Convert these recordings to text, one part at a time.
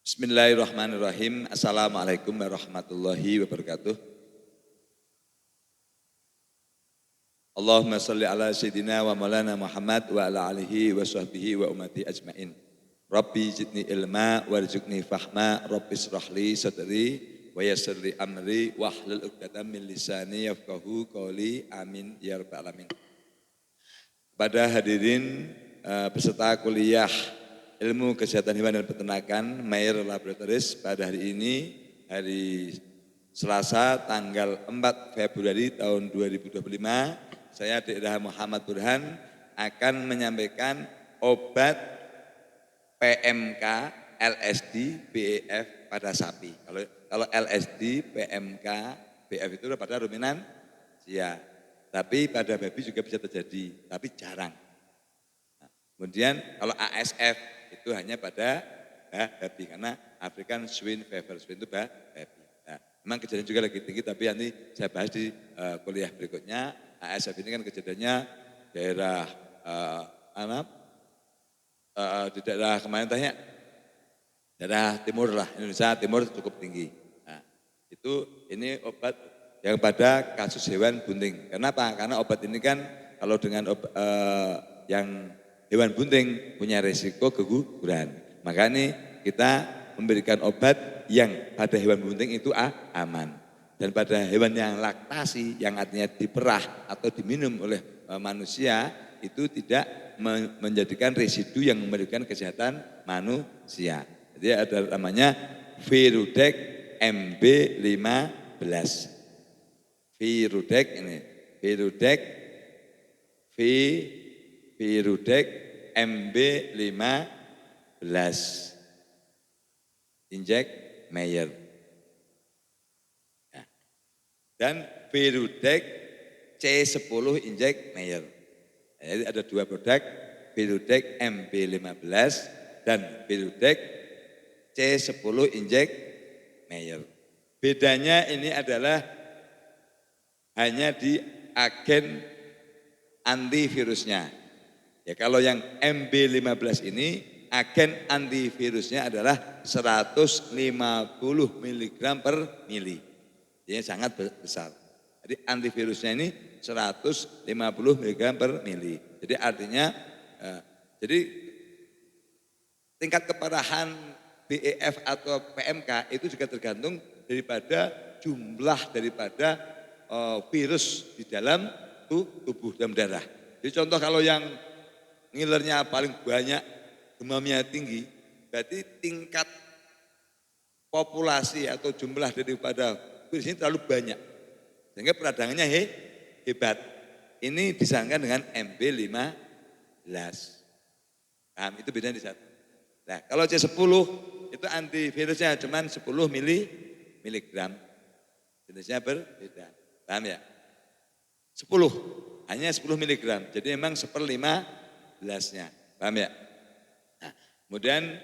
Bismillahirrahmanirrahim. Assalamualaikum warahmatullahi wabarakatuh. Allahumma salli ala sayyidina wa maulana Muhammad wa ala alihi wa sahbihi wa ummati ajmain. Rabbi zidni ilma warzuqni fahma, Rabbi shrahli sadri wa yassirli amri wahlul 'uqdatam min lisani yafqahu qawli. Amin ya rabbal alamin. Pada hadirin peserta kuliah Ilmu Kesehatan Hewan dan Peternakan Mayer Laboratories pada hari ini, hari Selasa tanggal 4 Februari tahun 2025, saya Dr. Muhammad Burhan akan menyampaikan obat PMK, LSD, BEF pada sapi. Kalau LSD, PMK, BEF itu pada ruminan sia, tapi pada babi juga bisa terjadi, tapi jarang. Kemudian kalau ASF itu hanya pada babi, karena African Swine Fever, swine itu babi. Nah, memang kejadian juga lagi tinggi, tapi nanti saya bahas di kuliah berikutnya. ASF ini kan kejadiannya daerah di daerah kemarin tanya, daerah timur lah, Indonesia Timur cukup tinggi. Nah, ini obat yang pada kasus hewan bunting. Kenapa? Karena obat ini kan kalau dengan yang hewan bunting punya resiko keguguran. Maka ini kita memberikan obat yang pada hewan bunting itu aman. Dan pada hewan yang laktasi, yang artinya diperah atau diminum oleh manusia, itu tidak menjadikan residu yang memberikan kesehatan manusia. Jadi ada namanya Virudex MB15. Virudex ini, Virudex MB15 injek Mayer. Ya. Dan Virudex C10 injek Mayer. Jadi ada dua produk, Virudex MB15 dan Virudex C10 injek Mayer. Bedanya ini adalah hanya di agen antivirusnya. Ya, kalau yang MB15 ini agen antivirusnya adalah 150 mg per mili. Jadi sangat besar. Jadi antivirusnya ini 150 mg per mili. Jadi artinya jadi tingkat keparahan BEF atau PMK itu juga tergantung daripada jumlah daripada virus di dalam tubuh, dalam darah. Jadi contoh kalau yang ngilernya paling banyak, demamnya tinggi, berarti tingkat populasi atau jumlah daripada virus ini terlalu banyak. Sehingga peradangannya hebat. Ini disangka dengan MB15. Nah, itu bedanya di satu. Nah, kalau C10 itu antivirusnya cuma 10 miligram. Jenisnya berbeda. Paham ya? 10, hanya 10 miligram. Jadi memang 1/15-nya. Paham ya? Nah, kemudian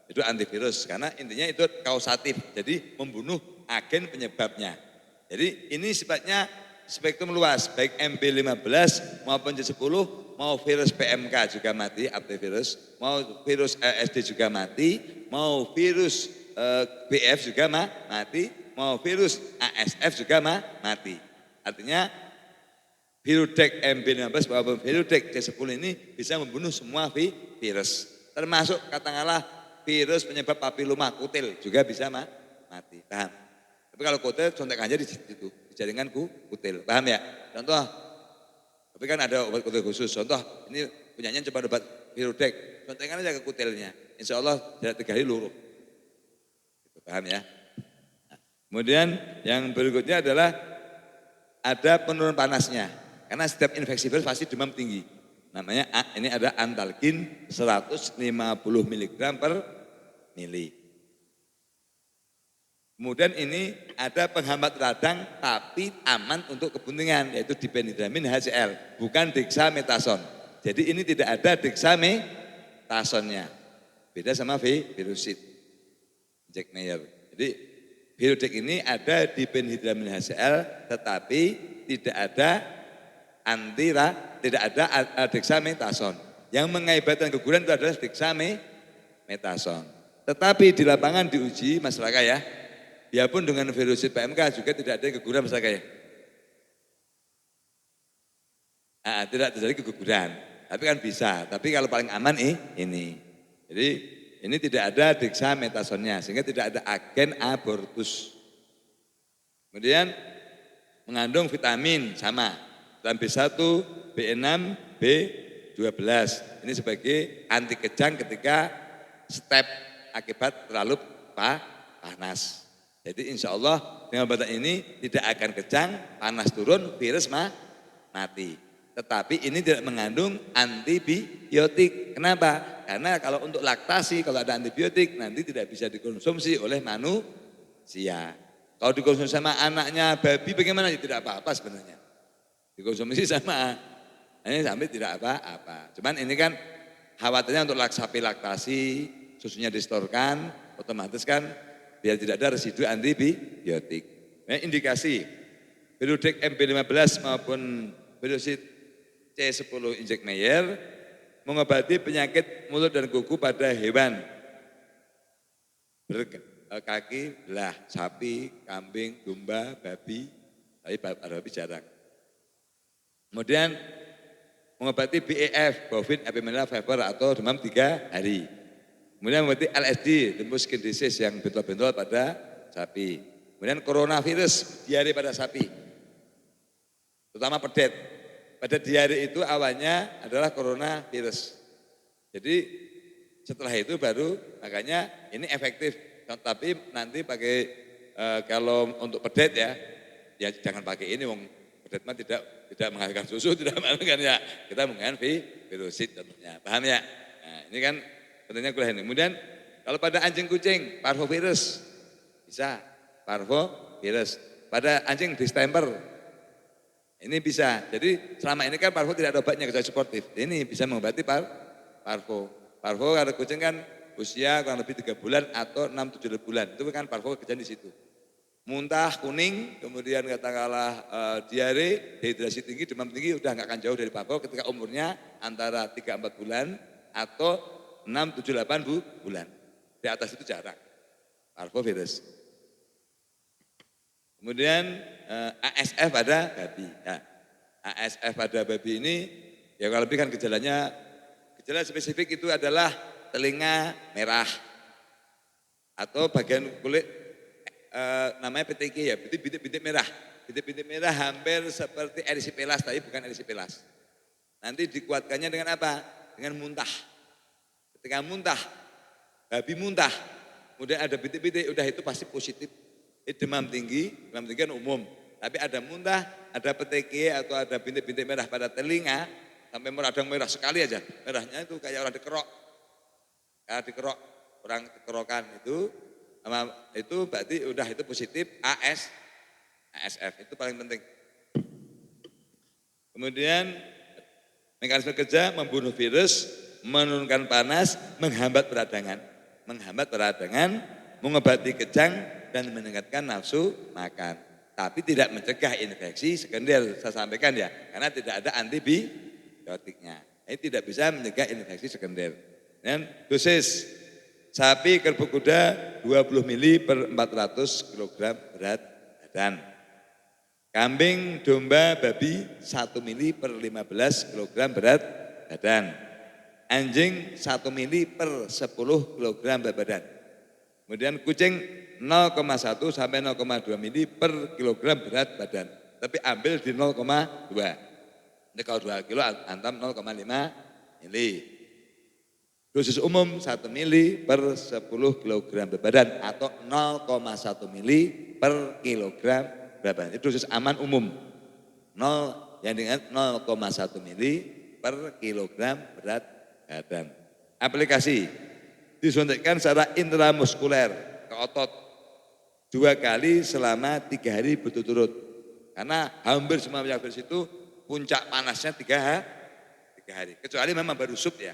itu antivirus karena intinya itu kausatif. Jadi membunuh agen penyebabnya. Jadi ini sifatnya spektrum luas, baik MB15 maupun C10, mau virus PMK juga mati, antivirus, mau virus LSD juga mati, mau virus BF juga mati, mau virus ASF juga mati. Artinya Virudex MB15 maupun Virudex C10 ini bisa membunuh semua virus. Termasuk katakanlah virus penyebab papiloma kutil juga bisa mati. Paham? Tapi kalau kutil contek aja di situ, di jaringan kutil. Paham ya? Contoh, tapi kan ada obat kutil khusus. Contoh, ini punyanya coba obat Virudex, contekan aja ke kutilnya. Insya Allah jarak 3 hari luruh. Paham ya? Nah, kemudian yang berikutnya adalah ada penurunan panasnya. Karena setiap infeksi virus pasti demam tinggi. Namanya ini ada Antalgin 150 mg per mili. Kemudian ini ada penghambat radang tapi aman untuk kebuntingan, yaitu diphenhydramine HCl, bukan dexamethasone. Jadi ini tidak ada dexamethasonya. Beda sama virusid, Jack Mayer. Jadi Virudex ini ada diphenhydramine HCl tetapi tidak ada tidak ada dexamethasone. Yang mengakibatkan keguguran itu adalah dexamethasone. Tetapi di lapangan diuji masyarakat ya, biarpun dengan virusit PMK juga tidak ada keguguran masyarakat ya. Tidak terjadi keguguran, tapi kan bisa. Tapi kalau paling aman ini. Jadi ini tidak ada dexametasonnya, sehingga tidak ada agen abortus. Kemudian mengandung vitamin sama, vitamin B1, B6, B12. Ini sebagai anti kejang ketika step akibat terlalu panas. Jadi insya Allah dengan obat ini tidak akan kejang, panas turun, virus mati. Tetapi ini tidak mengandung antibiotik. Kenapa? Karena kalau untuk laktasi, kalau ada antibiotik nanti tidak bisa dikonsumsi oleh manusia. Kalau dikonsumsi sama anaknya babi bagaimana? Tidak apa-apa sebenarnya. Dikonsumsi sama ini sampai tidak apa-apa. Cuman ini kan khawatirnya untuk sapi laktasi, susunya distorkan, otomatis kan biar tidak ada residu antibiotik. Nah, indikasi Virudex MB15 maupun virusit C10 injek Meyer mengobati penyakit mulut dan kuku pada hewan berkaki belah, sapi, kambing, domba, babi, tapi pada babi jarang. Kemudian mengobati BEF, bovine epidemiological fever atau demam 3 hari. Kemudian mengobati LSD, lupus skin disease yang bentol-bentol pada sapi. Kemudian coronavirus, diare pada sapi, terutama pedet. Pada diare itu awalnya adalah coronavirus. Jadi setelah itu baru makanya ini efektif. Tapi nanti pakai kalau untuk pedet ya jangan pakai ini. Wong pedet mah tidak menghasilkan susu, tidak menghasilkan ya. Kita menggunakan virusit tentunya. Paham ya? Nah, ini kan pentingnya kuliah ini. Kemudian kalau pada anjing kucing parvovirus bisa parvovirus. Pada anjing distemper ini bisa. Jadi selama ini kan parvo tidak ada obatnya kecuali suportif. Ini bisa mengobati parvo. Parvo kalau kucing kan usia kurang lebih 3 bulan atau 6-7 bulan. Itu kan parvo kejadian di situ. Muntah kuning, kemudian katakanlah diare, dehidrasi tinggi, demam tinggi udah nggak akan jauh dari parvo ketika umurnya antara 3-4 bulan atau 6-7-8 bulan. Di atas itu jarang. Parvovirus. Kemudian ASF pada babi. Nah, ASF pada babi ini ya kalau lebih kan gejala spesifik itu adalah telinga merah atau bagian kulit namanya PTG ya, bintik-bintik merah. Bintik-bintik merah hampir seperti erisipela's tapi bukan erisipela's. Nanti dikuatkannya dengan apa? Dengan muntah. Ketika muntah, babi muntah, kemudian ada bintik-bintik, udah itu pasti positif. Demam tinggi kan umum. Tapi ada muntah, ada PTG atau ada bintik-bintik merah pada telinga, sampai meradang merah sekali aja. Merahnya itu kayak orang dikerok. Kayak dikerok, orang dikerokan itu berarti udah itu positif ASF, itu paling penting. Kemudian mekanisme kerja membunuh virus, menurunkan panas, menghambat peradangan, mengobati kejang, dan meningkatkan nafsu makan. Tapi tidak mencegah infeksi sekunder, saya sampaikan ya, karena tidak ada antibiotiknya. Ini tidak bisa mencegah infeksi sekunder. Dan dosis sapi kerbau kuda 20 mili per 400 kg berat badan. Kambing, domba, babi 1 mili per 15 kg berat badan. Anjing 1 mili per 10 kg berat badan. Kemudian kucing 0,1 sampai 0,2 mili per kilogram berat badan. Tapi ambil di 0,2. Ini kalau 2 kilo antam 0,5 mili. Dosis umum 1 mili per 10 kilogram berat badan atau 0,1 mili per kilogram berat badan. Itu dosis aman umum. 0 yang dengan 0,1 mili per kilogram berat badan. Aplikasi disuntikkan secara intramuskuler ke otot 2 kali selama 3 hari berturut-turut. Karena hampir semua virus itu puncak panasnya 3 hari. Kecuali memang baru sub ya.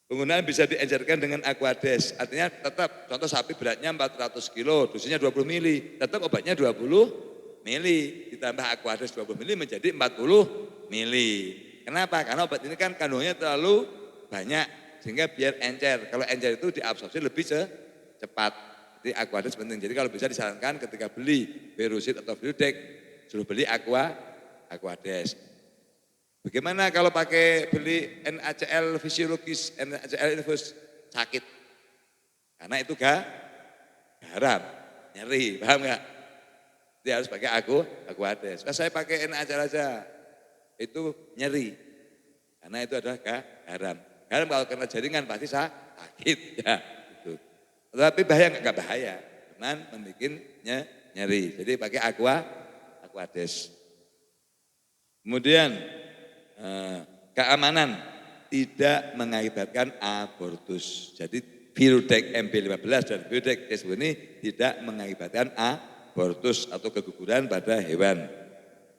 Penggunaan bisa diencerkan dengan Aquades. Artinya tetap contoh sapi beratnya 400 kilo, dosisnya 20 mili. Tetap obatnya 20 mili. Ditambah Aquades 20 mili menjadi 40 mili. Kenapa? Karena obat ini kan kandungannya terlalu banyak. sehingga biar encer. Kalau encer itu diabsorpsi lebih cepat. Jadi Aquades penting. Jadi kalau bisa disarankan ketika beli Verusit atau Virudex, suruh beli Aquades. Bagaimana kalau pakai beli NaCl fisiologis, NaCl infus, sakit? Karena itu garam, nyeri, paham nggak? Dia harus pakai Aquades. Saya pakai NaCl aja, itu nyeri. Karena itu adalah garam. Garam kalau kena jaringan pasti sakit. Ya, gitu. Tapi bahaya nggak bahaya, cuman membuat nyeri. Jadi pakai Aquades. Kemudian keamanan tidak mengakibatkan abortus. Jadi Virudex MB15 dan Virudex S10 ini tidak mengakibatkan abortus atau keguguran pada hewan.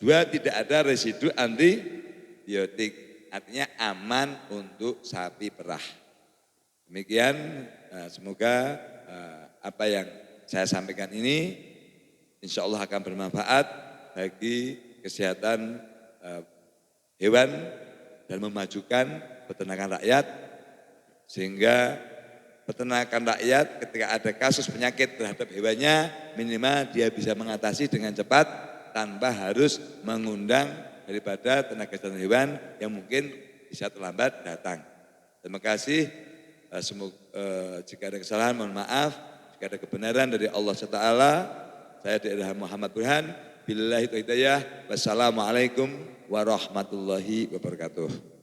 2, tidak ada residu antibiotik, artinya aman untuk sapi perah. Demikian, semoga apa yang saya sampaikan ini insya Allah akan bermanfaat bagi kesehatan hewan dan memajukan peternakan rakyat, sehingga peternakan rakyat ketika ada kasus penyakit terhadap hewannya minimal dia bisa mengatasi dengan cepat tanpa harus mengundang daripada tenaga kesehatan hewan yang mungkin bisa terlambat datang. Terima kasih. Jika ada kesalahan mohon maaf, jika ada kebenaran dari Allah SWT. Saya Dr. Muhammad Burhan. Billahi taufiq hidayah. Wassalamualaikum warahmatullahi wabarakatuh.